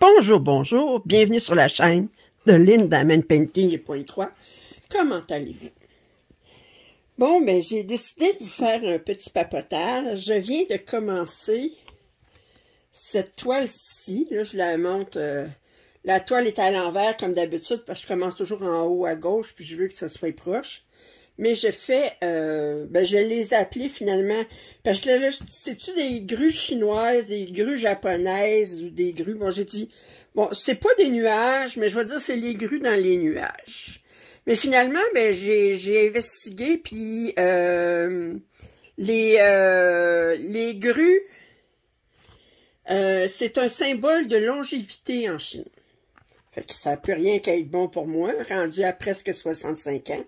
Bonjour, bonjour, bienvenue sur la chaîne de Linda Man Painting et Point 3. Comment allez-vous? Bon, ben j'ai décidé de vous faire un petit papotage. Je viens de commencer cette toile-ci. Là, je la montre. La toile est à l'envers comme d'habitude parce que je commence toujours en haut à gauche puis je veux que ça soit proche. Mais je fais, je les ai appelés finalement, parce que là, c'est-tu des grues chinoises, des grues japonaises ou des grues, bon, j'ai dit, bon, c'est pas des nuages, mais je vais dire c'est les grues dans les nuages. Mais finalement, ben, j'ai investigué, puis les grues, c'est un symbole de longévité en Chine. Fait que ça ne peut rien qu'être bon pour moi, rendu à presque 65 ans.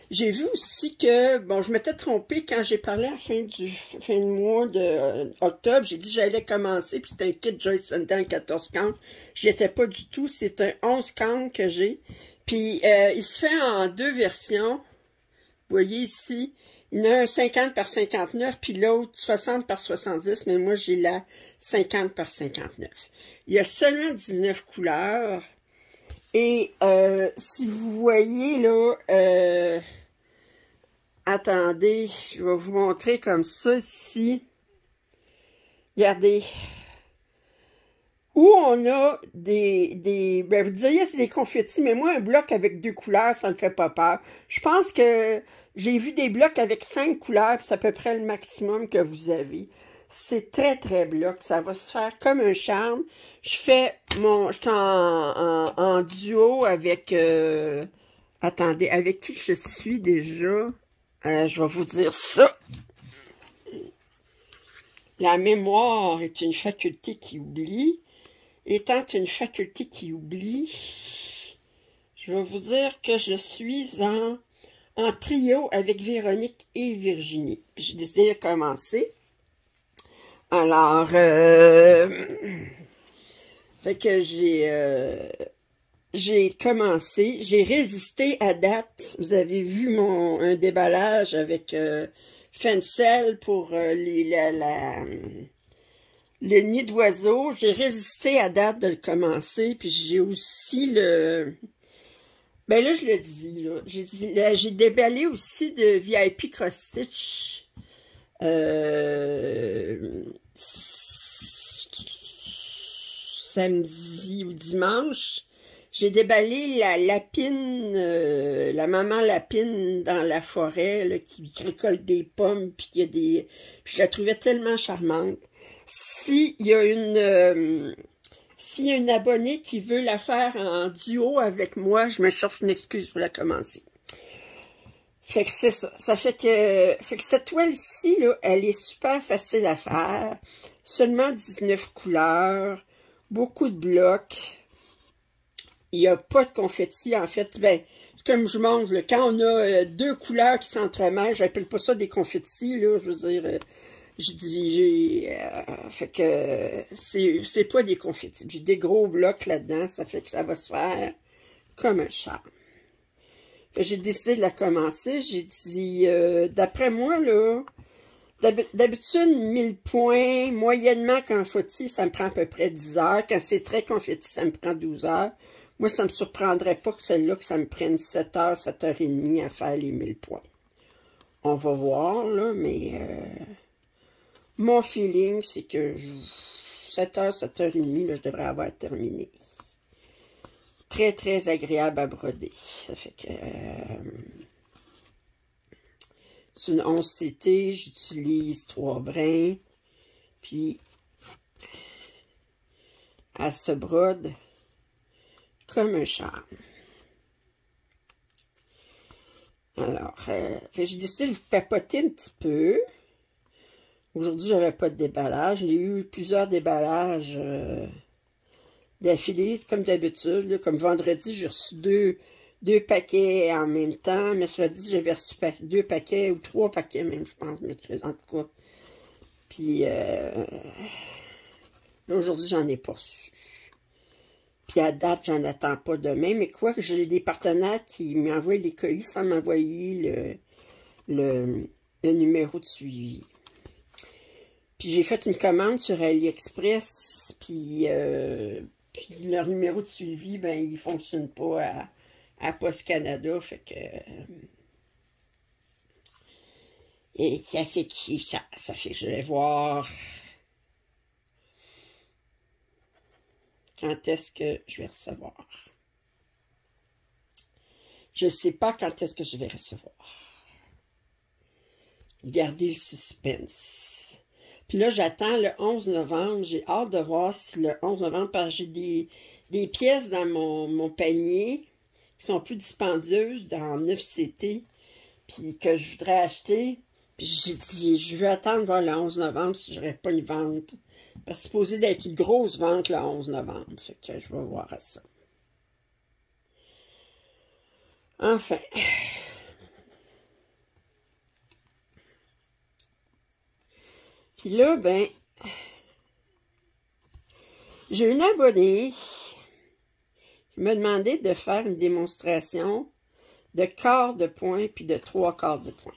J'ai vu aussi que, bon, je m'étais trompée quand j'ai parlé à la fin de mois d'octobre. J'ai dit que j'allais commencer, puis c'était un kit Joyce Sunday en 14 count. J'y étais pas du tout. C'est un 11 count que j'ai. Puis, il se fait en deux versions. Vous voyez ici, il y en a un 50 par 59, puis l'autre 60 par 70, mais moi, j'ai la 50 par 59. Il y a seulement 19 couleurs. Et si vous voyez là, attendez, je vais vous montrer comme ça ici. Regardez. Où on a ben vous diriez c'est des confettis, mais moi un bloc avec 2 couleurs, ça ne me fait pas peur. Je pense que j'ai vu des blocs avec 5 couleurs, puis c'est à peu près le maximum que vous avez. C'est très, très bloc. Ça va se faire comme un charme. Je suis en duo avec... attendez, avec qui je suis déjà? Je vais vous dire ça. La mémoire est une faculté qui oublie. Étant une faculté qui oublie, je vais vous dire que je suis en trio avec Véronique et Virginie. J'ai décidé de commencer. Alors, fait que j'ai commencé, j'ai résisté à date. Vous avez vu un déballage avec Fencel pour le nid d'oiseau. J'ai résisté à date de le commencer, puis j'ai aussi ben là, je le dis, là, j'ai déballé aussi de VIP Cross Stitch. Samedi ou dimanche, j'ai déballé la lapine, la maman lapine dans la forêt là, qui récolte des pommes, puis puis je la trouvais tellement charmante. S'il y a une abonnée qui veut la faire en duo avec moi, je me cherche une excuse pour la commencer. Fait que c'est ça. Ça fait que cette toile-ci, là, elle est super facile à faire. Seulement 19 couleurs. Beaucoup de blocs. Il n'y a pas de confetti, en fait. Ben, c'est comme je montre, là, quand on a 2 couleurs qui s'entremêlent, j'appelle pas ça des confettis, là, je veux dire, fait que c'est pas des confettis. J'ai des gros blocs là-dedans, ça fait que ça va se faire comme un charme. J'ai décidé de la commencer. J'ai dit, d'après moi, là, d'habitude, 1000 points, moyennement, quand confetti, ça me prend à peu près 10 heures. Quand c'est très confetti, ça me prend 12 heures. Moi, ça ne me surprendrait pas que celle-là, que ça me prenne 7 heures, 7 heures et demie à faire les 1000 points. On va voir, là, mais mon feeling, c'est que 7 heures, 7 heures et demie, là, je devrais avoir terminé. Très, très agréable à broder. Ça fait que... c'est une 11 CT, j'utilise 3 brins. Puis, elle se brode comme un charme. Alors, j'ai décidé de vous papoter un petit peu. Aujourd'hui, j'avais pas de déballage. J'ai eu plusieurs déballages... d'affilée, comme d'habitude. Comme vendredi, j'ai reçu deux paquets en même temps. Mercredi, j'avais reçu 2 paquets ou 3 paquets même, je pense, mercredi, en tout cas. Puis, là, aujourd'hui, j'en ai pas reçu. Puis, à date, j'en attends pas demain. Mais quoi que j'ai des partenaires qui m'envoient les colis sans m'envoyer le numéro de suivi. Puis j'ai fait une commande sur AliExpress, puis Puis leur numéro de suivi, ben, il ne fonctionne pas à Post Canada. Fait que. Et ça fait qui ça? Ça fait que je vais voir quand est-ce que je vais recevoir. Je ne sais pas quand est-ce que je vais recevoir. Gardez le suspense. Puis là, j'attends le 11 novembre. J'ai hâte de voir si le 11 novembre, parce que j'ai des pièces dans mon panier qui sont plus dispendieuses dans 9CT, puis que je voudrais acheter. Puis j'ai dit, je vais attendre voir le 11 novembre si je n'aurai pas une vente. Parce que c'est supposé d'être une grosse vente le 11 novembre. Fait que je vais voir ça. Enfin. Puis là, ben, j'ai une abonnée qui m'a demandé de faire une démonstration de quart de point puis de 3/4 de point.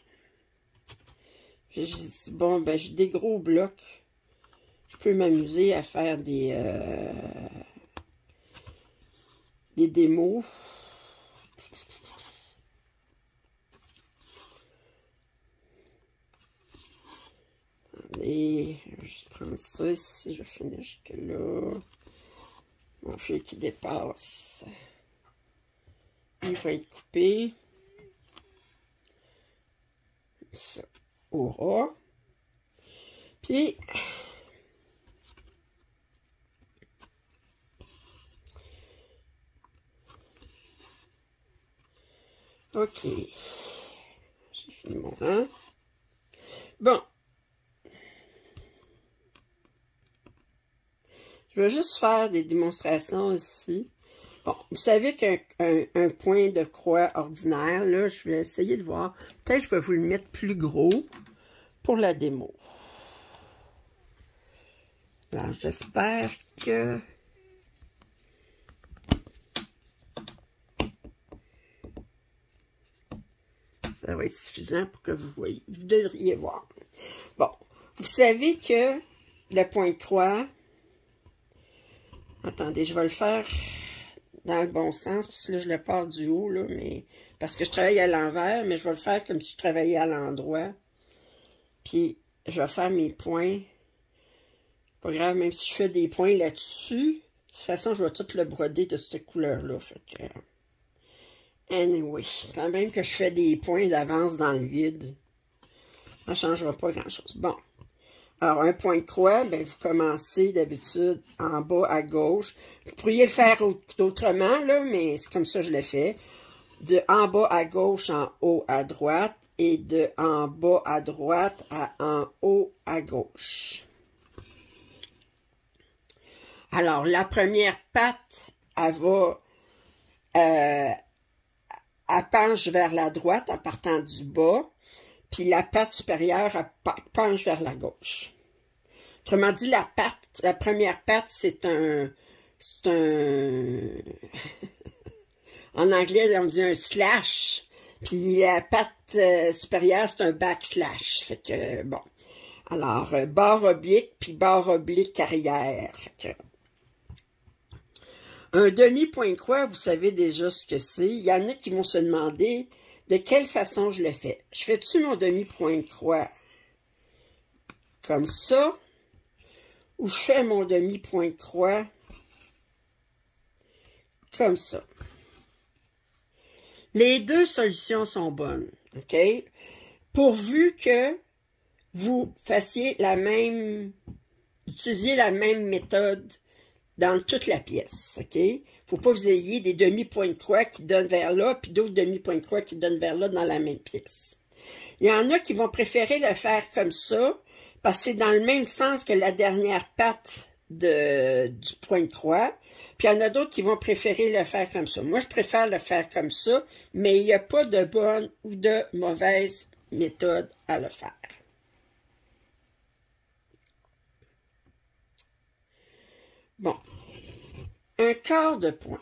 J'ai dit, bon, ben, j'ai des gros blocs. Je peux m'amuser à faire des démos. Attendez, je vais juste prendre ça ici, je vais finir jusque là. Mon fil qui dépasse. Il va être coupé. Ça aura. Puis, ok. J'ai fini mon rang. Bon. Je vais juste faire des démonstrations ici. Bon, vous savez qu'un point de croix ordinaire, là, je vais essayer de voir. Peut-être que je vais vous le mettre plus gros pour la démo. Alors, j'espère que ça va être suffisant pour que vous voyez. Vous devriez voir. Bon, vous savez que le point de croix, attendez, je vais le faire dans le bon sens, parce que là, je le pars du haut, là, mais parce que je travaille à l'envers, mais je vais le faire comme si je travaillais à l'endroit. Puis, je vais faire mes points. Pas grave, même si je fais des points là-dessus, de toute façon, je vais tout le broder de cette couleur-là. Fait que, anyway, quand même que je fais des points d'avance dans le vide, ça ne changera pas grand-chose. Bon. Alors, un point de croix, ben, vous commencez d'habitude en bas à gauche. Vous pourriez le faire autrement, là, mais c'est comme ça que je le fais. De en bas à gauche, en haut à droite, et de en bas à droite à en haut à gauche. Alors, la première patte, elle va, elle penche vers la droite en partant du bas. Puis la patte supérieure, elle penche vers la gauche. Autrement dit, la première patte, c'est un en anglais, on dit un slash. Puis la patte supérieure, c'est un backslash. Fait que, bon. Alors, barre oblique, puis barre oblique arrière. Fait que, un demi-point de croix, vous savez déjà ce que c'est. Il y en a qui vont se demander de quelle façon je le fais. Je fais-tu mon demi-point de croix comme ça, ou je fais mon demi-point de croix comme ça? Les deux solutions sont bonnes, OK? Pourvu que vous fassiez utilisiez la même méthode dans toute la pièce, OK? Il ne faut pas que vous ayez des demi-points de croix qui donnent vers là, puis d'autres demi-points de croix qui donnent vers là dans la même pièce. Il y en a qui vont préférer le faire comme ça, parce que c'est dans le même sens que la dernière patte du point de croix. Puis il y en a d'autres qui vont préférer le faire comme ça. Moi, je préfère le faire comme ça, mais il n'y a pas de bonne ou de mauvaise méthode à le faire. Bon, un quart de point.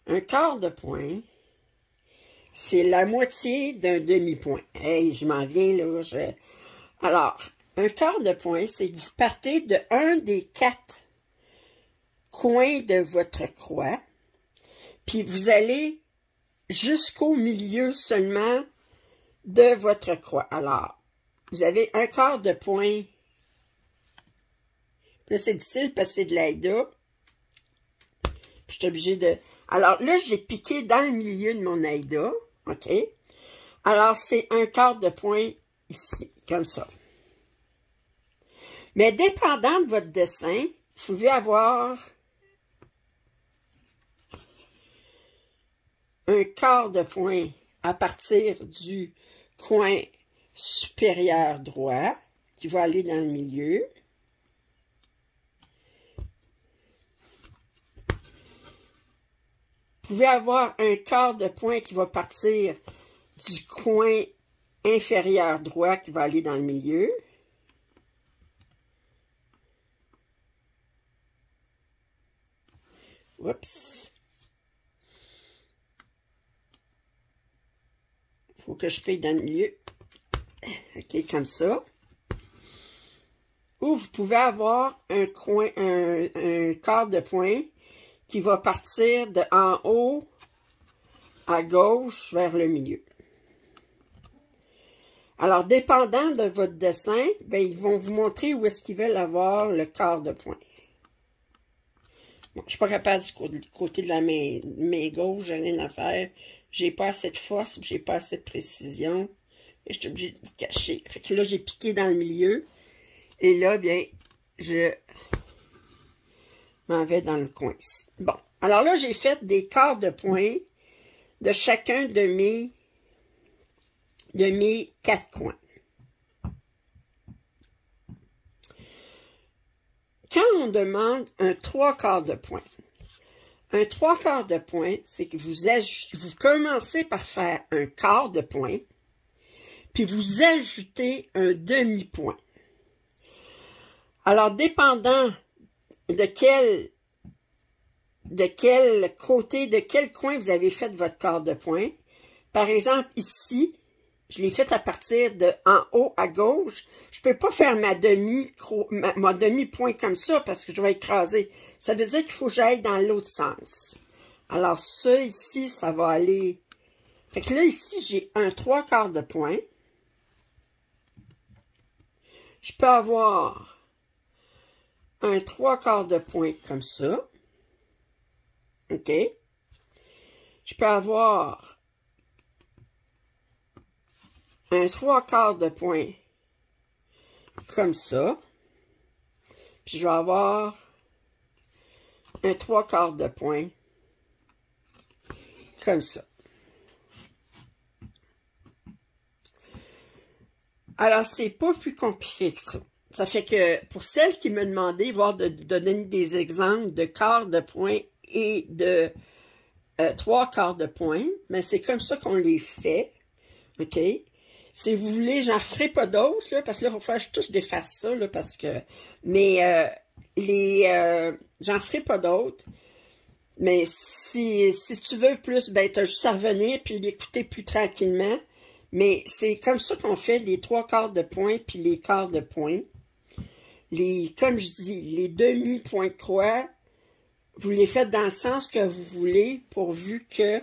Un quart de point, c'est la moitié d'un demi-point. Hey, je m'en viens là. Alors, un quart de point, c'est que vous partez de un des 4 coins de votre croix, puis vous allez jusqu'au milieu seulement de votre croix. Alors, vous avez un quart de point. Là, c'est difficile parce que c'est de l'Aïda. Je suis obligée de... Alors là, j'ai piqué dans le milieu de mon Aïda. OK? Alors, c'est un quart de point ici, comme ça. Mais dépendant de votre dessin, vous pouvez avoir un quart de point à partir du coin supérieur droit qui va aller dans le milieu. Vous pouvez avoir un quart de point qui va partir du coin inférieur droit qui va aller dans le milieu. Oups. Il faut que je paye dans le milieu. OK, comme ça. Ou vous pouvez avoir un coin, un quart de point qui va partir de en haut à gauche vers le milieu. Alors, dépendant de votre dessin, ben, ils vont vous montrer où est-ce qu'ils veulent avoir le quart de point. Bon, je ne suis pas capable du côté de la main gauche, j'ai rien à faire. J'ai pas assez de force, j'ai pas assez de précision. Et je suis obligée de vous cacher. Fait que là, j'ai piqué dans le milieu. Et là, bien, je m'en vais dans le coin ici. Bon, alors là, j'ai fait des quarts de point de chacun de mes 4 coins. Quand on demande un 3/4 de point, un 3/4 de point, c'est que vous commencez par faire un quart de point, puis vous ajoutez un demi-point. Alors, dépendant de quel côté, de quel coin vous avez fait votre quart de point, par exemple, ici, je l'ai fait à partir de en haut à gauche. Je ne peux pas faire ma demi-point comme ça parce que je vais écraser. Ça veut dire qu'il faut que j'aille dans l'autre sens. Alors, ça ici, ça va aller... Fait que là, ici, j'ai un 3/4 de point. Je peux avoir un 3/4 de point comme ça. OK? Je peux avoir un 3/4 de point comme ça. Puis je vais avoir un 3/4 de point comme ça. Alors, c'est pas plus compliqué que ça. Ça fait que, pour celles qui me demandaient, voir de donner des exemples de quart de point et de 3/4 de point, mais c'est comme ça qu'on les fait. OK? Si vous voulez, j'en ferai pas d'autres, parce que là, il va falloir que je défasse ça, là, parce que... Mais j'en ferai pas d'autres. Mais si tu veux plus, ben, t'as juste à revenir puis l'écouter plus tranquillement. Mais c'est comme ça qu'on fait les 3/4 de point puis les quarts de point. Comme je dis, les demi-points de croix, vous les faites dans le sens que vous voulez, pourvu que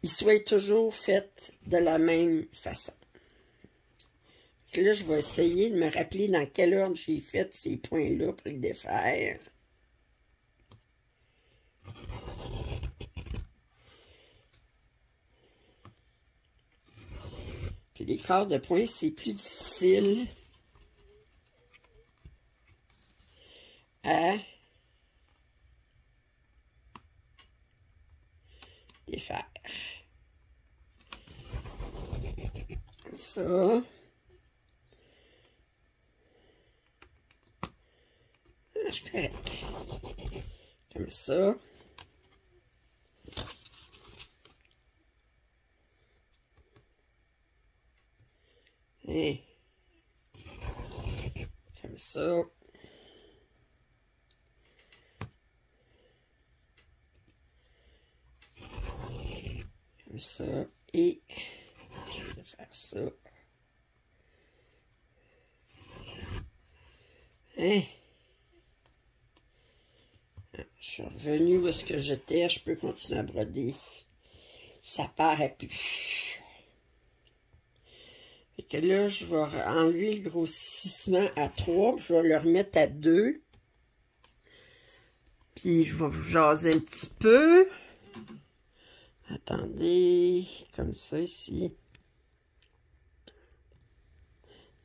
ils soient toujours faits de la même façon. Là, je vais essayer de me rappeler dans quelle ordre j'ai fait ces points-là pour les défaire. Puis les quarts de point, c'est plus difficile à défaire. Ça. Je suis correct. Comme ça. Et comme ça. Comme ça. Et je vais faire ça. Hein? Je suis revenue où est-ce que j'étais. Je peux continuer à broder. Ça paraît plus. Fait que là, je vais enlever le grossissement à 3. Puis je vais le remettre à 2. Puis je vais vous jaser un petit peu. Attendez. Comme ça ici.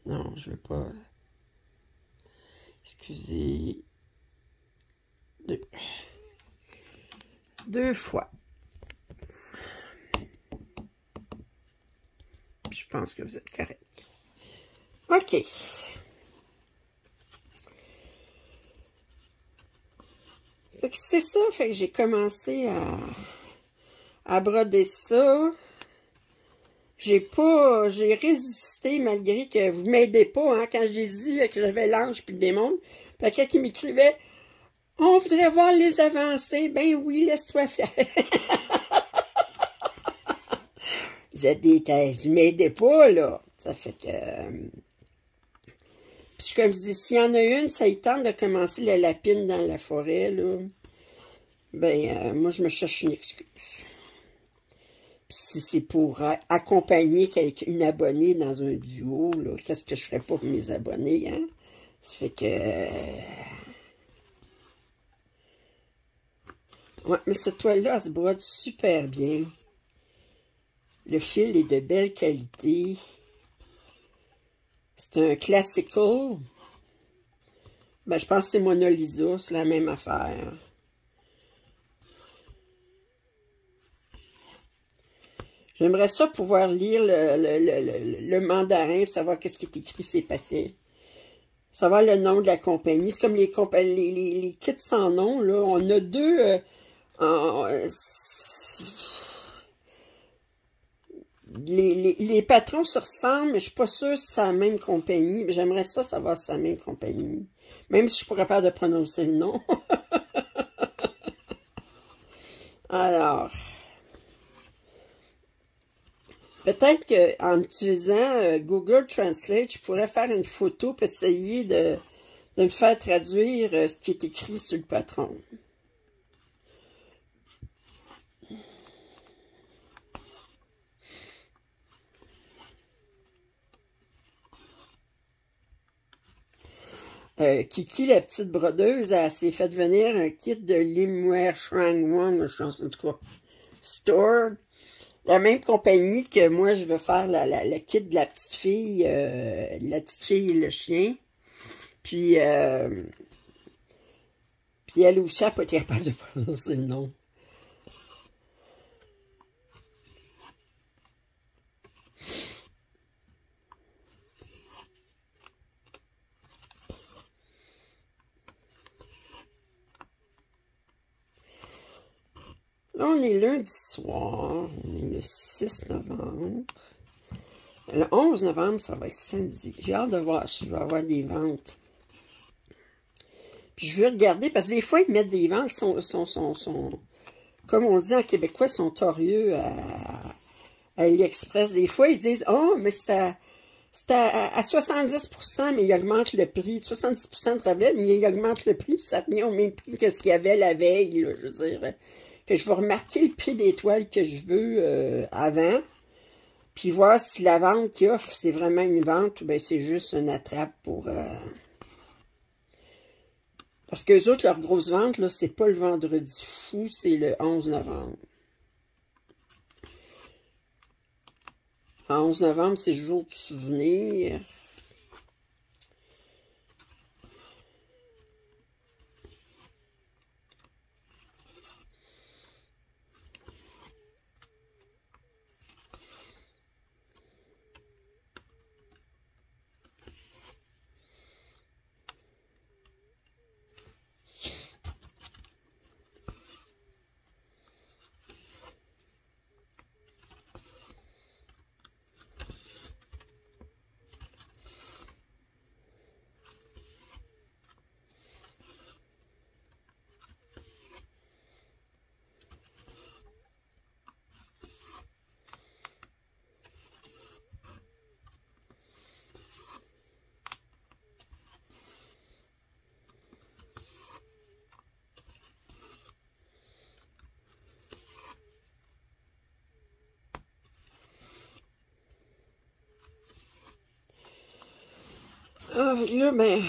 Non, je ne veux pas. Excusez. Deux fois. Je pense que vous êtes correct. OK. Fait que c'est ça. Fait que j'ai commencé à broder ça. J'ai résisté malgré que vous m'aidez pas, hein, quand j'ai dit que j'avais l'ange puis le démon. Fait que quelqu'un qui m'écrivait, on voudrait voir les avancées. Ben oui, laisse-toi faire. Vous êtes des thèses, vous m'aidez pas, là. Ça fait que... Puis comme je dis, s'il y en a une, ça y tente de commencer la lapine dans la forêt, là. Ben, moi, je me cherche une excuse. Si c'est pour accompagner une abonnée dans un duo, là, qu'est-ce que je ferais pas pour mes abonnés, hein? Ça fait que... Ouais, mais cette toile-là, elle se brode super bien. Le fil est de belle qualité. C'est un classical. Ben, je pense que c'est Mona Lisa, c'est la même affaire. J'aimerais ça pouvoir lire le mandarin, savoir qu'est-ce qui est écrit sur ces paquets. Savoir le nom de la compagnie. C'est comme les kits sans nom, là. On a deux... les patrons se ressemblent, mais je suis pas sûre si c'est la même compagnie. Mais j'aimerais ça savoir si c'est la même compagnie. Même si je suis pas capable de prononcer le nom. Alors... Peut-être qu'en utilisant Google Translate, je pourrais faire une photo pour essayer de me faire traduire ce qui est écrit sur le patron. Kiki, la petite brodeuse, elle s'est fait venir un kit de Limware Shrang je pense en tout cas, Store. La même compagnie que moi, je veux faire le kit de la petite fille et le chien. Puis elle aussi, elle n'a pas été capable de prononcer le nom. Là, on est lundi soir, on est le 6 novembre. Le 11 novembre, ça va être samedi. J'ai hâte de voir si je vais avoir des ventes. Puis je vais regarder, parce que des fois, ils mettent des ventes qui sont comme on dit en québécois, sont torieux à AliExpress. Des fois, ils disent, oh, mais c'est à 70%, mais ils augmentent le prix. 70% de rabais, mais ils augmentent le prix, puis ça revient au même prix que ce qu'il y avait la veille, là, je veux dire. Que je vais remarquer le prix des toiles que je veux avant, puis voir si la vente qu'ils offrent, c'est vraiment une vente ou bien c'est juste une attrape pour... Parce qu'eux autres, leur grosse vente, là, c'est pas le vendredi fou, c'est le 11 novembre. Le 11 novembre, c'est le jour du souvenir. Ah, là, ben...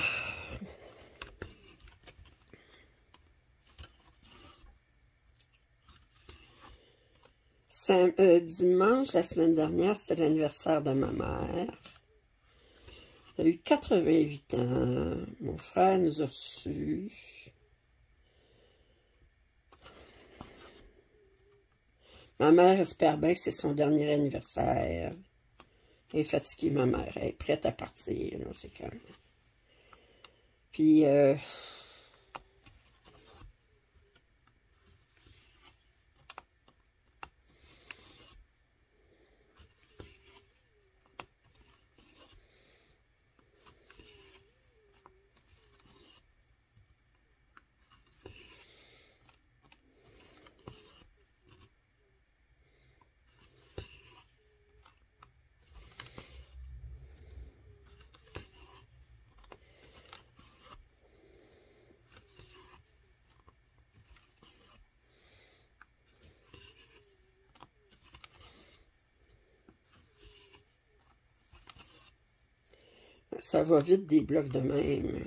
dimanche, la semaine dernière, c'était l'anniversaire de ma mère. Elle a eu 88 ans. Mon frère nous a reçus. Ma mère espère bien que c'est son dernier anniversaire. Elle est fatiguée, ma mère. Elle est prête à partir. C'est quand même... Puis... ça va vite des blocs de même.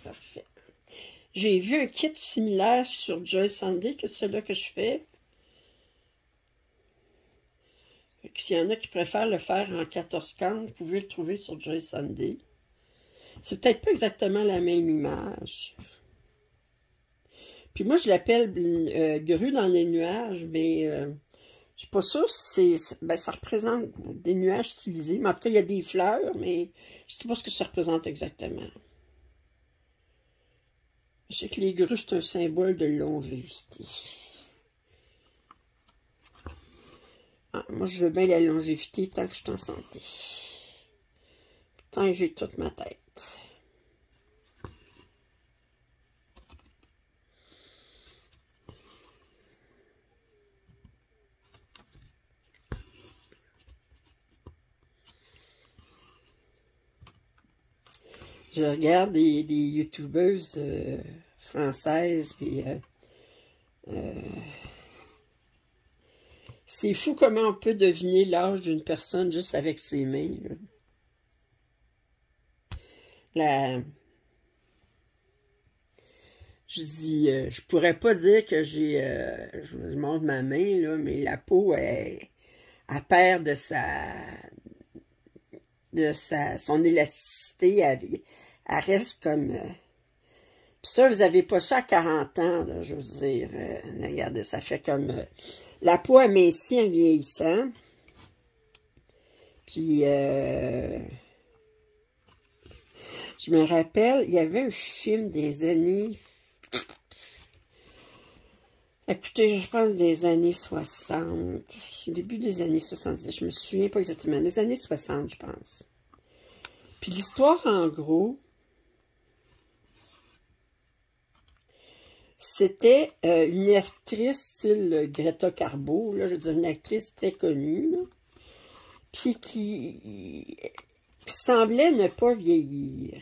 Parfait. J'ai vu un kit similaire sur Joy Sunday que celui-là que je fais. S'il y en a qui préfèrent le faire en 14 cannes, vous pouvez le trouver sur Joy Sunday. C'est peut-être pas exactement la même image. Puis moi, je l'appelle grue dans les nuages, mais je suis pas sûre si ben, ça représente des nuages stylisés. Mais en tout cas, il y a des fleurs, mais je sais pas ce que ça représente exactement. Je sais que les grues, c'est un symbole de longévité. Ah, moi, je veux bien la longévité tant que je suis en santé. Tant que j'ai toute ma tête. Je regarde des youtubeuses françaises, puis c'est fou comment on peut deviner l'âge d'une personne juste avec ses mains. Je dis, je pourrais pas dire que j'ai, je vous montre ma main, là, mais la peau, elle perd son élasticité, elle reste comme... Puis ça, vous n'avez pas ça à 40 ans, là, je veux dire. Regardez, ça fait comme... la peau amincit en vieillissant. Puis, je me rappelle, il y avait un film des années... Écoutez, je pense des années 60, début des années 70, je me souviens pas exactement, des années 60, je pense. Puis l'histoire, en gros, c'était une actrice style Greta Garbo, là, je veux dire une actrice très connue, là, puis qui semblait ne pas vieillir.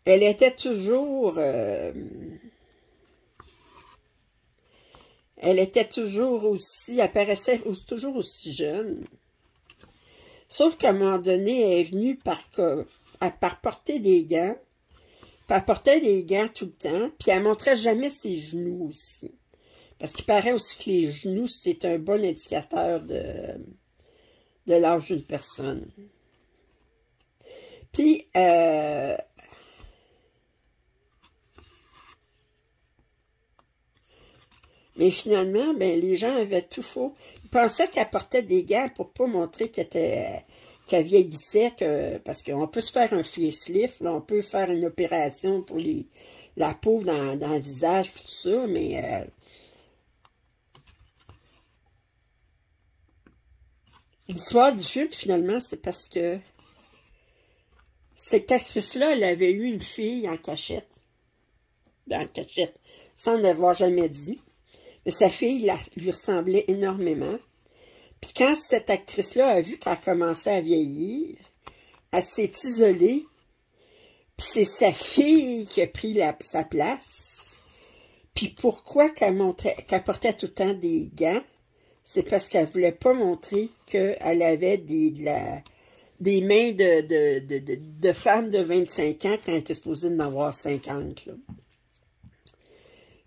Elle était toujours... elle était toujours aussi, apparaissait toujours aussi jeune. Sauf qu'à un moment donné, elle est venue par porter des gants. Puis elle portait des gants tout le temps. Puis elle montrait jamais ses genoux aussi. Parce qu'il paraît aussi que les genoux, c'est un bon indicateur de l'âge d'une personne. Puis, mais finalement, ben, les gens avaient tout faux. Ils pensaient qu'elle portait des gants pour pas montrer qu'elle vieillissait, parce qu'on peut se faire un facelift, là, on peut faire une opération pour la peau dans le visage, tout ça, mais l'histoire du film, finalement, c'est parce que cette actrice-là, elle avait eu une fille en cachette, sans n'avoir jamais dit. Mais sa fille lui ressemblait énormément. Puis quand cette actrice-là a vu qu'elle commençait à vieillir, elle s'est isolée. Puis c'est sa fille qui a pris sa place. Puis pourquoi qu'elle portait tout le temps des gants? C'est parce qu'elle voulait pas montrer qu'elle avait des mains de femme de 25 ans quand elle était supposée d'en avoir 50, là.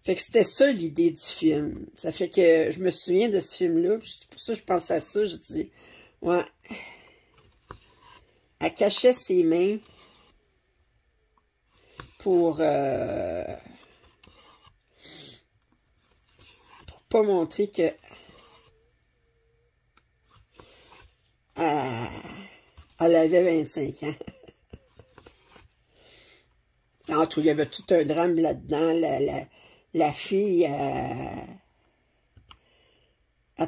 Fait que c'était ça l'idée du film. Ça fait que je me souviens de ce film-là. C'est pour ça que je pense à ça. Je dis, ouais. Elle cachait ses mains pour pas montrer que elle avait 25 ans. En tout, il y avait tout un drame là-dedans. La fille, elle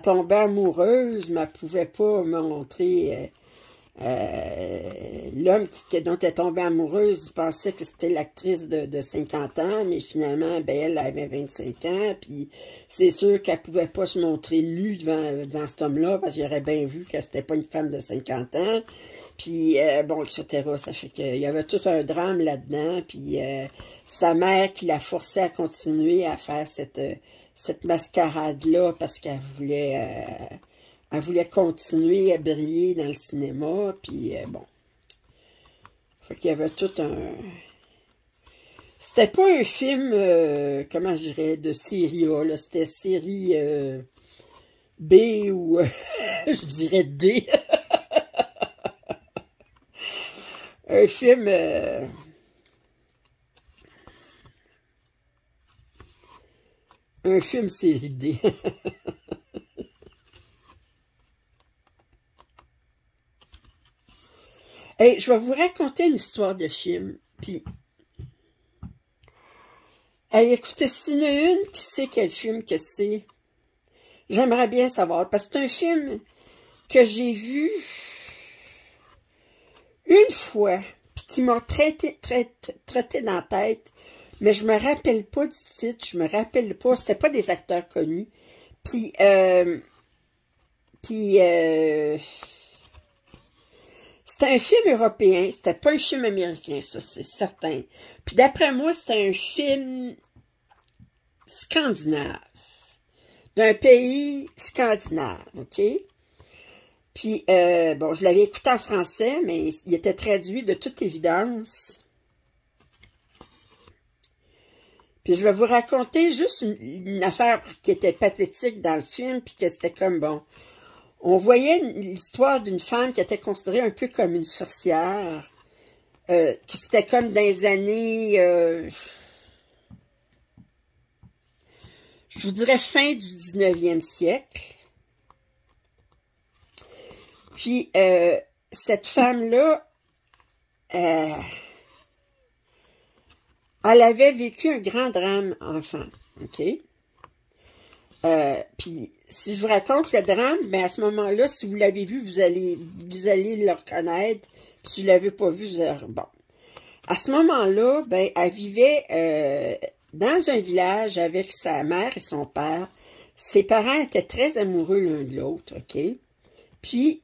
tombait amoureuse, mais elle ne pouvait pas montrer l'homme dont elle tombait amoureuse. Il pensait que c'était l'actrice de 50 ans, mais finalement, ben, elle avait 25 ans, puis c'est sûr qu'elle ne pouvait pas se montrer nue devant cet homme-là, parce qu'il aurait bien vu que c'était pas une femme de 50 ans. Puis, bon, etc. Ça fait qu'il y avait tout un drame là-dedans. Puis, sa mère qui la forçait à continuer à faire cette mascarade-là parce qu'elle voulait continuer à briller dans le cinéma. Puis, bon. Fait qu'il y avait tout un... C'était pas un film, comment je dirais, de série A, là. C'était série B ou, je dirais D. Un film série D. Hey, je vais vous raconter une histoire de film. Puis, hey, écoutez, s'il y en a une qui sait quel film que c'est, j'aimerais bien savoir. Parce que c'est un film que j'ai vu une fois, puis qui m'a trotté dans la tête, mais je me rappelle pas du titre, je me rappelle pas, c'était pas des acteurs connus. Puis, c'était un film européen, c'était pas un film américain, ça, c'est certain. Puis d'après moi, c'était un film scandinave, d'un pays scandinave, OK? Puis, bon, je l'avais écouté en français, mais il était traduit de toute évidence. Puis, je vais vous raconter juste une affaire qui était pathétique dans le film, puis que c'était comme, bon, on voyait l'histoire d'une femme qui était considérée un peu comme une sorcière, qui c'était comme dans les années, je vous dirais fin du 19e siècle. Puis, cette femme-là, elle avait vécu un grand drame enfant, OK? Puis, si je vous raconte le drame, mais à ce moment-là, si vous l'avez vu, vous allez le reconnaître. Puis, si vous ne l'avez pas vu, vous allez... Bon. À ce moment-là, ben, elle vivait dans un village avec sa mère et son père. Ses parents étaient très amoureux l'un de l'autre, OK? Puis,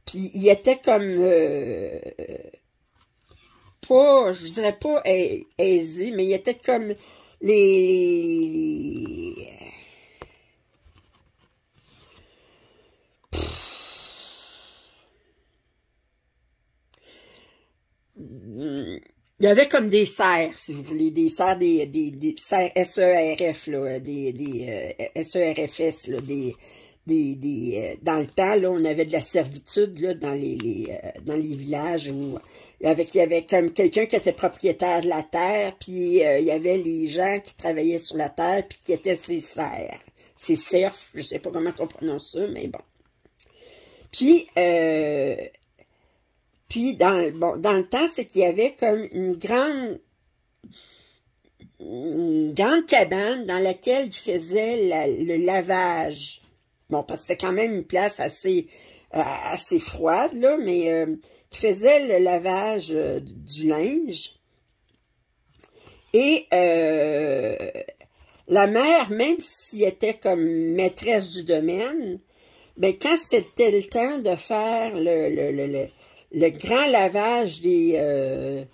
puis il était comme pas, je dirais pas aisé, mais il était comme les il y avait comme des serres, si vous voulez, des serres, des serres SERF, là, SERFS, là, dans le temps, là, on avait de la servitude, là, dans les villages où il y avait comme quelqu'un qui était propriétaire de la terre, puis il y avait les gens qui travaillaient sur la terre, puis qui étaient ses serfs. Ses serfs, je sais pas comment on prononce ça, mais bon. Puis dans le temps, c'est qu'il y avait comme une grande cabane dans laquelle ils faisaient le lavage. Bon, parce que c'est quand même une place assez froide, là, mais ils faisaient le lavage du linge. Et la mère, même s'il était comme maîtresse du domaine, ben quand c'était le temps de faire le grand lavage des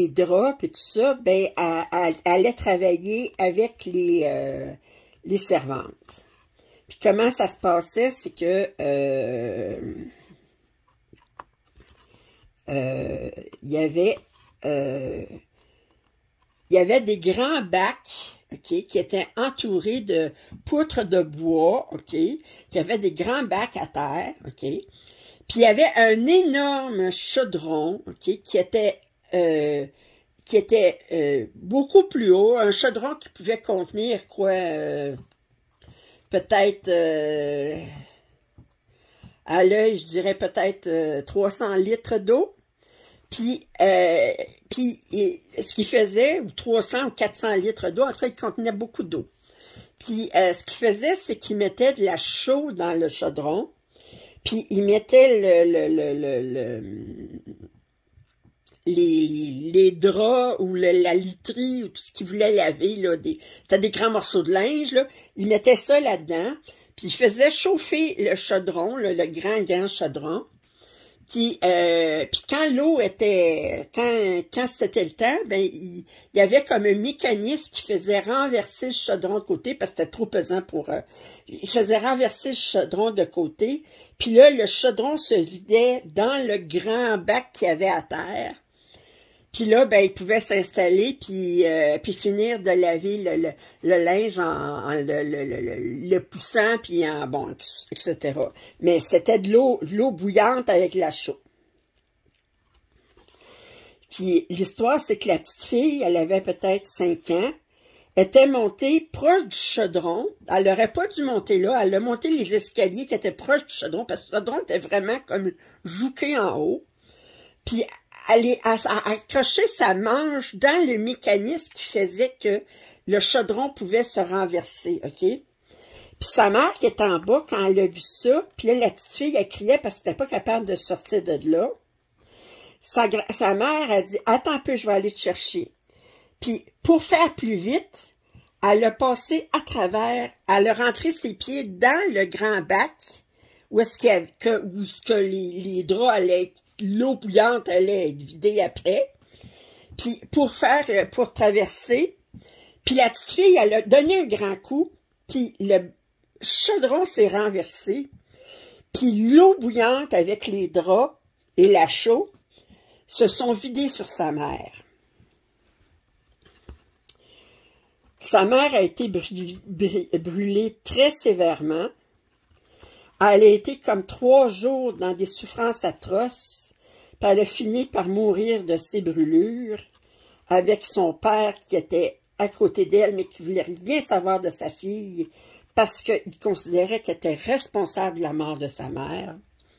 draps et tout ça, ben elle allait travailler avec les servantes. Puis comment ça se passait, c'est que il y avait des grands bacs, OK, qui étaient entourés de poutres de bois, OK, qui avaient des grands bacs à terre, OK. Puis il y avait un énorme chaudron, OK, qui était beaucoup plus haut, un chaudron qui pouvait contenir quoi, peut-être à l'œil, je dirais peut-être 300 litres d'eau. Puis ce qu'il faisait, ou 300 ou 400 litres d'eau, en tout cas, il contenait beaucoup d'eau. Puis ce qu'il faisait, c'est qu'il mettait de la chaux dans le chaudron, puis il mettait les draps ou la literie ou tout ce qu'il voulait laver, là, c'était des grands morceaux de linge, là, il mettait ça là-dedans, puis il faisait chauffer le chaudron, là, le grand chaudron. Puis quand l'eau était, quand c'était le temps, ben il y avait comme un mécanisme qui faisait renverser le chaudron de côté parce que c'était trop pesant pour. Il faisait renverser le chaudron de côté. Puis là, le chaudron se vidait dans le grand bac qu'il y avait à terre. Puis là, ben, il pouvait s'installer puis finir de laver le linge en le poussant, puis bon, etc. Mais c'était de l'eau bouillante avec la chaux. Puis l'histoire, c'est que la petite fille, elle avait peut-être 5 ans, était montée proche du chaudron. Elle n'aurait pas dû monter là. Elle a monté les escaliers qui étaient proches du chaudron, parce que le chaudron était vraiment comme jouqué en haut. Puis elle a accroché sa manche dans le mécanisme qui faisait que le chaudron pouvait se renverser, OK? Puis sa mère qui était en bas, quand elle a vu ça, puis là, la petite fille, elle criait parce qu'elle n'était pas capable de sortir de là. Sa mère a dit « Attends un peu, je vais aller te chercher. » Puis pour faire plus vite, elle a passé à travers, elle a rentré ses pieds dans le grand bac où est-ce que les draps allaient être, l'eau bouillante allait être vidée après. Puis pour traverser, puis la petite fille, elle a donné un grand coup, puis le chaudron s'est renversé, puis l'eau bouillante avec les draps et la chaux se sont vidés sur sa mère. Sa mère a été brûlée très sévèrement. Elle a été comme 3 jours dans des souffrances atroces, puis elle a fini par mourir de ses brûlures, avec son père qui était à côté d'elle, mais qui ne voulait rien savoir de sa fille, parce qu'il considérait qu'elle était responsable de la mort de sa mère,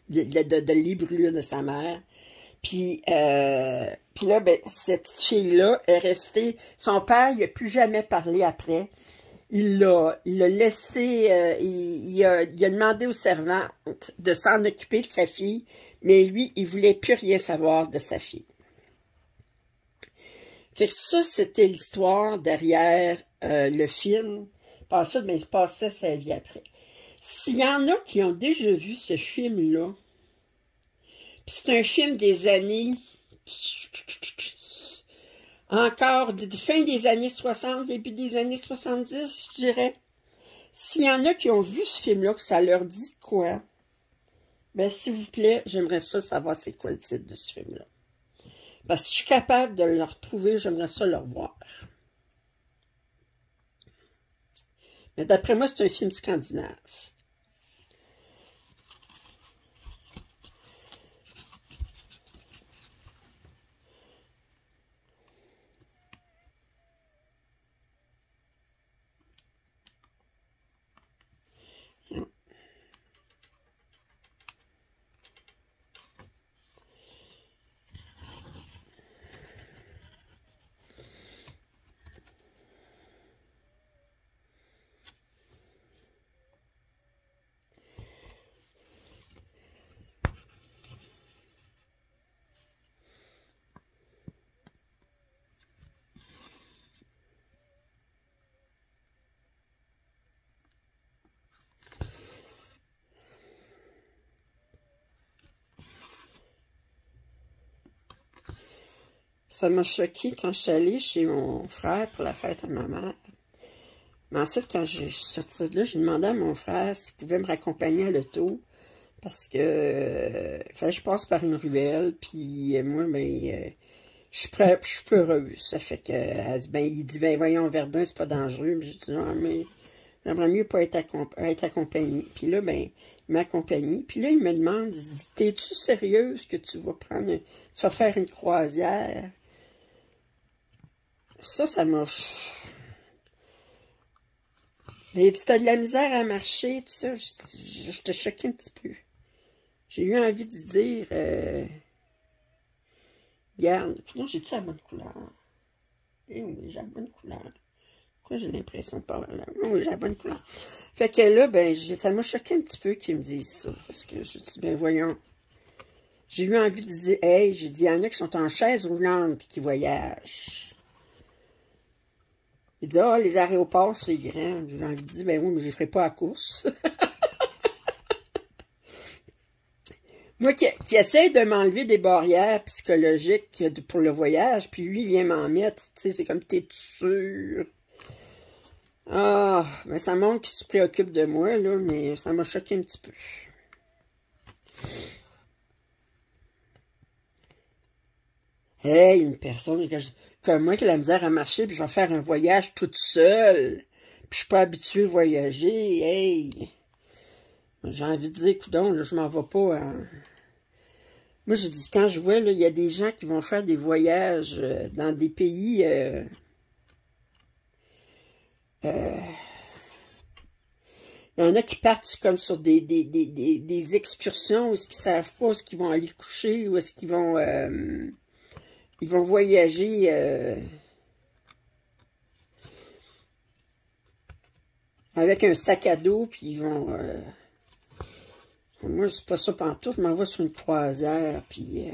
de les brûlures de sa mère. Puis là, ben, cette fille-là est restée, son père, il n'a plus jamais parlé après. Il l'a laissé, il a demandé aux servantes de s'en occuper de sa fille, mais lui, il voulait plus rien savoir de sa fille. Fait que ça, c'était l'histoire derrière le film. Par ça, ben, il se passait sa vie après. S'il y en a qui ont déjà vu ce film-là, puis c'est un film des années... Encore, fin des années 60, début des années 70, je dirais. S'il y en a qui ont vu ce film-là, que ça leur dit quoi, ben s'il vous plaît, j'aimerais ça savoir c'est quoi le titre de ce film-là. Parce que si je suis capable de le retrouver, j'aimerais ça le revoir. Mais d'après moi, c'est un film scandinave. Ça m'a choqué quand je suis allée chez mon frère pour la fête à ma mère. Mais ensuite, quand je suis sortie de là, j'ai demandé à mon frère s'il pouvait me raccompagner à l'auto. Parce que il fallait que je passe par une ruelle. Puis moi, ben, je suis prête, je suis peu heureuse. Ça fait que, il dit, ben voyons, Verdun, c'est pas dangereux. Puis j'ai dit, non, mais j'aimerais mieux pas être accompagnée. Puis là, ben, il m'a accompagnée. Puis là, il me demande, il dit, t'es-tu sérieuse que tu vas tu vas faire une croisière? Ça m'a... Mais il dit, t'as de la misère à marcher, tout ça. Je te choquais un petit peu. J'ai eu envie de dire, regarde, non, j'ai-tu la bonne couleur? Eh oui, j'ai la bonne couleur. Pourquoi j'ai l'impression de parler là? Oui, j'ai la bonne couleur. Fait que là, ben, ça m'a choqué un petit peu qu'ils me disent ça. Parce que je dis, ben voyons. J'ai eu envie de dire, hey, j'ai dit, il y en a qui sont en chaise roulante et qui voyagent. Il dit, ah, les aéroports, c'est grand. J'ai envie de dire, ben oui, mais je ne les ferai pas à course. Moi qui essaie de m'enlever des barrières psychologiques pour le voyage, puis lui, il vient m'en mettre. Tu sais, c'est comme, t'es sûr? Ah, mais ça montre qu'il se préoccupe de moi, là, mais ça m'a choqué un petit peu. Hey, une personne comme moi qui a la misère à marcher, puis je vais faire un voyage toute seule. Puis je suis pas habituée à voyager. Hey! J'ai envie de dire, coudonc, là, je m'en vais pas. Moi, je dis, quand je vois, là, il y a des gens qui vont faire des voyages dans des pays... il y en a qui partent comme sur des excursions où est-ce qu'ils savent pas où est-ce qu'ils vont aller coucher, où est-ce qu'ils vont... ils vont voyager avec un sac à dos, puis ils vont... moi, c'est pas ça pantoute, je m'en vais sur une croisière, puis...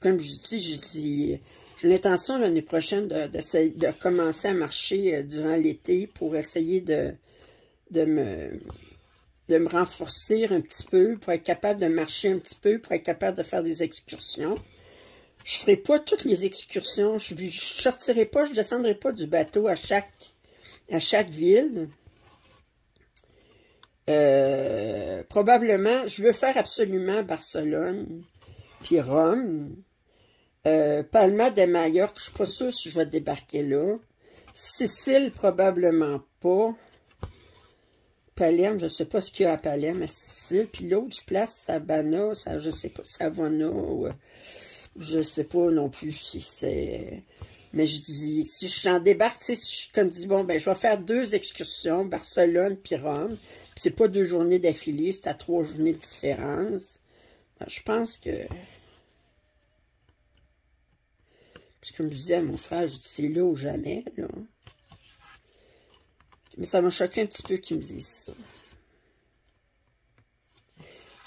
comme je dis, j'ai l'intention l'année prochaine de commencer à marcher durant l'été pour essayer de me renforcer un petit peu, pour être capable de marcher un petit peu, pour être capable de faire des excursions. Je ne ferai pas toutes les excursions, je ne sortirai pas, je ne descendrai pas du bateau à chaque ville. Probablement, je veux faire absolument Barcelone, puis Rome. Palma de Majorque, je ne suis pas sûre si je vais débarquer là. Sicile, probablement pas. Palerme, je ne sais pas ce qu'il y a à Palerme, à Sicile. Puis l'autre place, Sabana, ça, je ne sais pas, Savona, je ne sais pas non plus si c'est... Mais je dis, si j'en débarque, tu sais, si je comme dis, bon, ben, je vais faire 2 excursions, Barcelone puis Rome. Puis c'est pas 2 journées d'affilée, c'est à 3 journées de différence. Ben, je pense que... Puis comme je disais à mon frère, je dis, c'est là ou jamais, là. Mais ça m'a choqué un petit peu qu'ils me disent ça.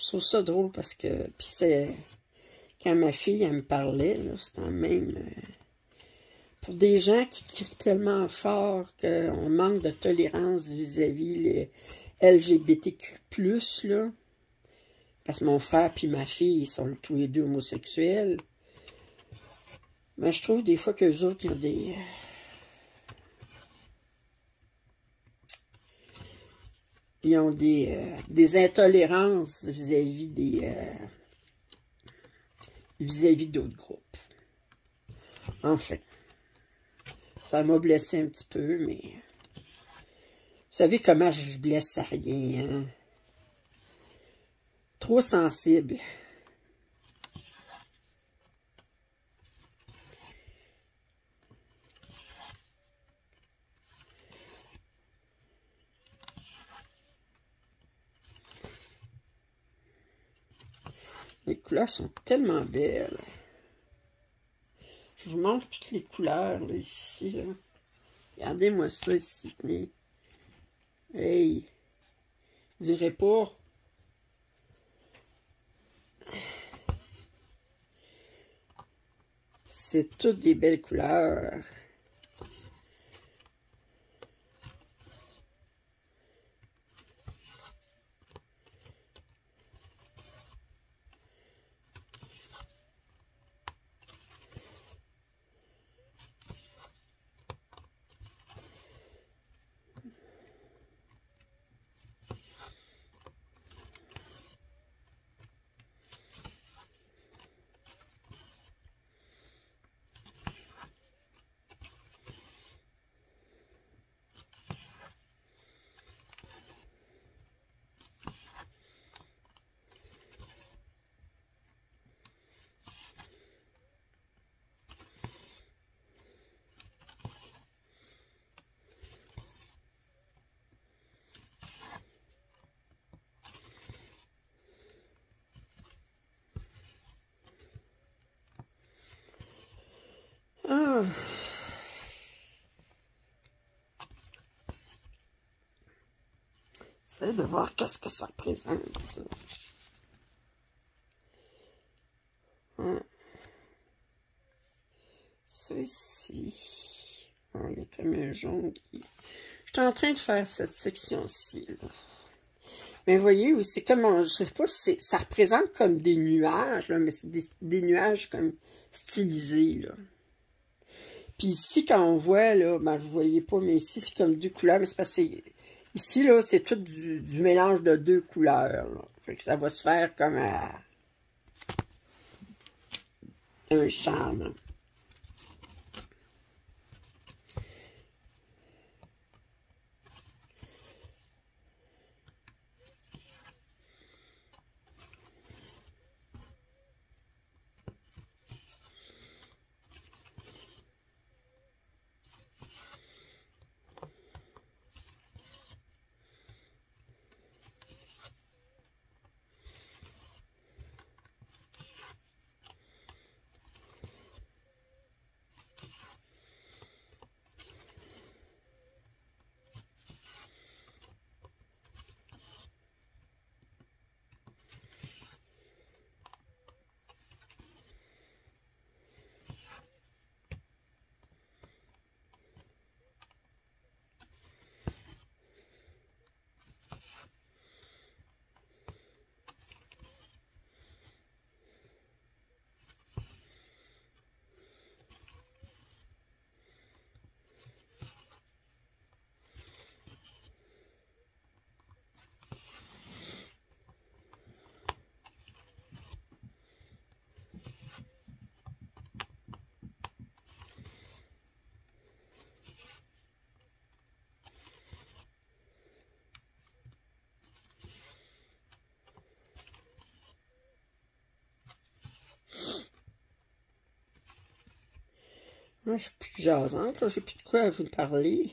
Je trouve ça drôle parce que... Puis c'est... Quand ma fille, elle me parlait, là, c'était même... pour des gens qui crient tellement fort qu'on manque de tolérance vis-à-vis les LGBTQ+, là. Parce que mon frère puis ma fille, ils sont tous les deux homosexuels. Mais je trouve des fois qu'eux autres, ils ont des... Ils ont des intolérances vis-à-vis vis-à-vis d'autres groupes. Enfin, ça m'a blessé un petit peu, mais vous savez comment je blesse à rien, hein? Trop sensible. Les couleurs sont tellement belles. Je vous montre toutes les couleurs, là, ici, là. Regardez-moi ça, ici, tenez. Hey! Je dirais pas. C'est toutes des belles couleurs. Ah! J'essaie de voir qu'est-ce que ça représente, ça. Ah. Ça ici. Ah, il y a comme un jaune qui... Je suis en train de faire cette section-ci, là. Mais vous voyez, c'est comme, je sais pas si ça représente comme des nuages, là, mais c'est des nuages comme stylisés, là. Puis ici, quand on voit, là, ben, vous voyez pas, mais ici, c'est comme deux couleurs, mais c'est parce que ici, là, c'est tout du mélange de deux couleurs, là. Fait que ça va se faire comme un charme. Moi, je suis plus jasante, là, j'ai plus de quoi vous parler.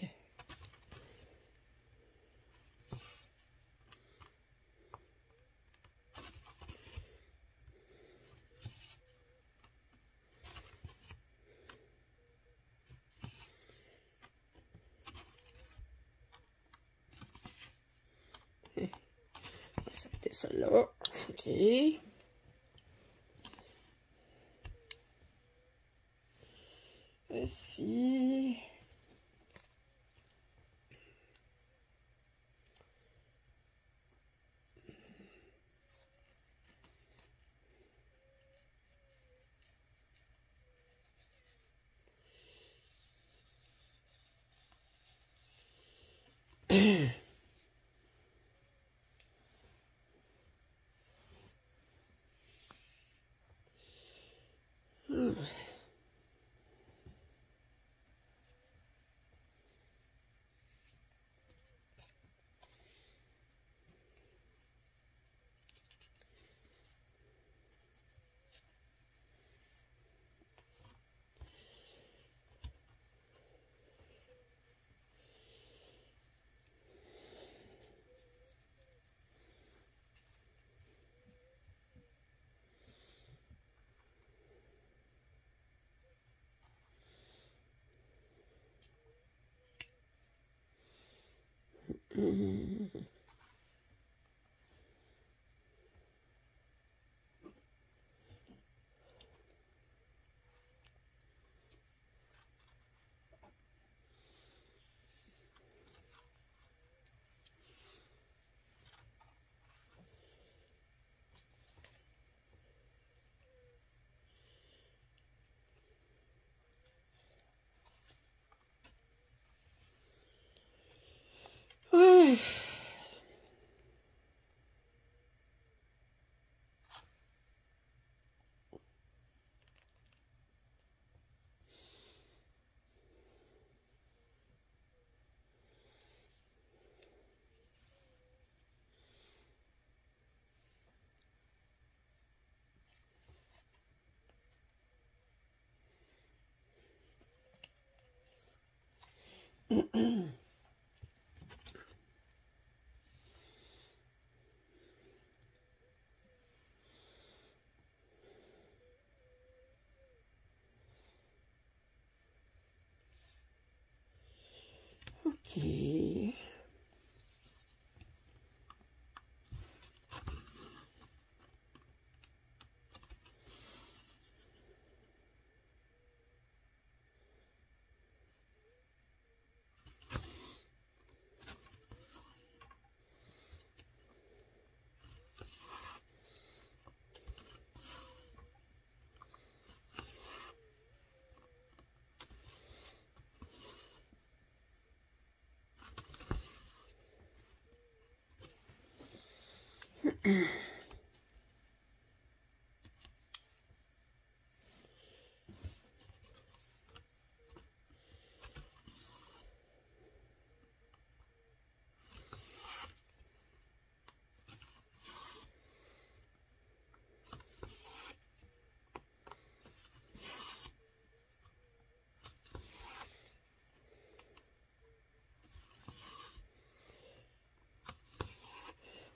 Ça va être celle-là. OK. Ici. Ouais. OK.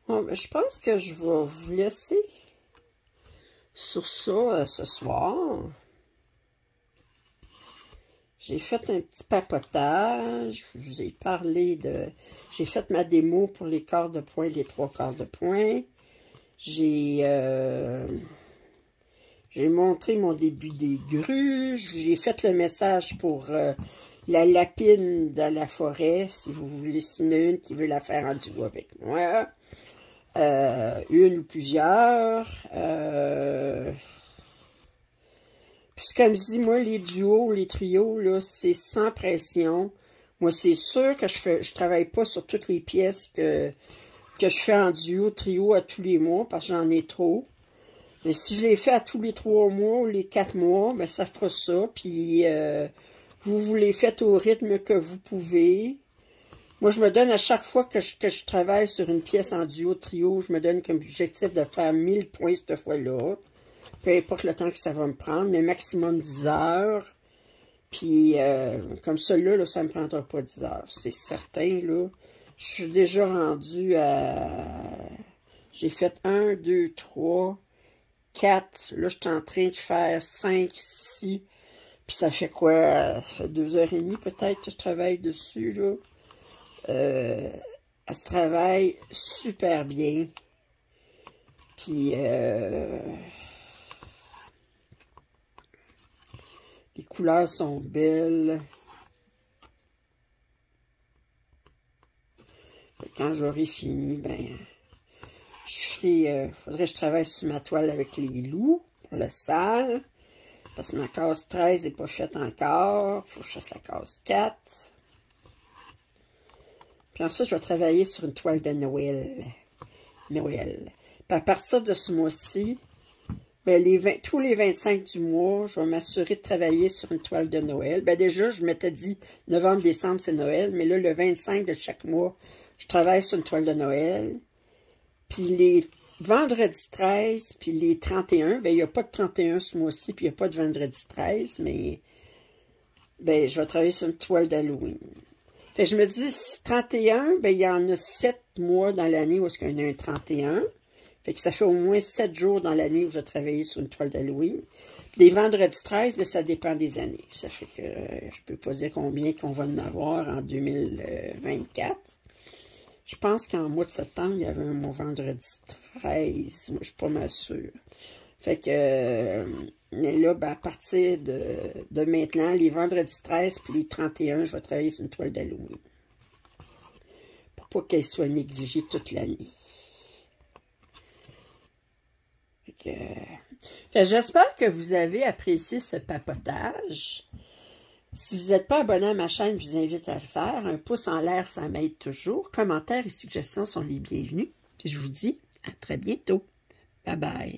Bon, ben, je pense que je vais vous laisser sur ça ce soir. J'ai fait un petit papotage, je vous ai parlé de... J'ai fait ma démo pour les quarts de point, les 3 quarts de point. J'ai montré mon début des gruges. J'ai fait le message pour la lapine de la forêt, si vous voulez, s'il y en a une qui veut la faire en duo avec moi. Une ou plusieurs. Puis comme je dis, moi, les duos, les trios, là, c'est sans pression. Moi, c'est sûr que je travaille pas sur toutes les pièces que je fais en duo, trio à tous les mois, parce que j'en ai trop. Mais si je les fais à tous les 3 mois ou les 4 mois, ben ça fera ça. Puis vous les faites au rythme que vous pouvez. Moi, je me donne à chaque fois que je travaille sur une pièce en duo, trio, je me donne comme objectif de faire 1000 points cette fois-là. Peu importe le temps que ça va me prendre, mais maximum 10 heures. Puis, comme celui-là, là, ça ne me prendra pas 10 heures. C'est certain, là. Je suis déjà rendue à... J'ai fait 1, 2, 3, 4. Là, je suis en train de faire 5, 6. Puis ça fait quoi? Ça fait 2h30 peut-être que je travaille dessus, là. Elle se travaille super bien. Puis, les couleurs sont belles. Quand j'aurai fini, ben, faudrait que je travaille sur ma toile avec les loups pour le sale. Parce que ma case 13 n'est pas faite encore. Faut que je fasse la case 4. Puis ensuite, je vais travailler sur une toile de Noël. Puis à partir de ce mois-ci, ben, tous les 25 du mois, je vais m'assurer de travailler sur une toile de Noël. Ben, déjà, je m'étais dit novembre, décembre, c'est Noël, mais là, le 25 de chaque mois, je travaille sur une toile de Noël. Puis les vendredis 13, puis les 31, ben, il n'y a pas de 31 ce mois-ci, puis il n'y a pas de vendredi 13, mais ben, je vais travailler sur une toile d'Halloween. Fait que je me dis, 31, ben, il y en a 7 mois dans l'année où il y en a un 31. Fait que ça fait au moins 7 jours dans l'année où je travaille sur une toile d'Halloween. Des vendredis 13, mais ça dépend des années. Ça fait que je peux pas dire combien qu'on va en avoir en 2024. Je pense qu'en mois de septembre, il y avait un mois vendredi 13. Moi, je suis pas mal sûre. Fait que, mais là, ben, à partir de maintenant, les vendredis 13 puis les 31, je vais travailler sur une toile d'Halloween. Pour pas qu'elle soit négligée toute l'année. J'espère que vous avez apprécié ce papotage. Si vous n'êtes pas abonné à ma chaîne, je vous invite à le faire. Un pouce en l'air, ça m'aide toujours. Commentaires et suggestions sont les bienvenus. Puis je vous dis à très bientôt. Bye bye.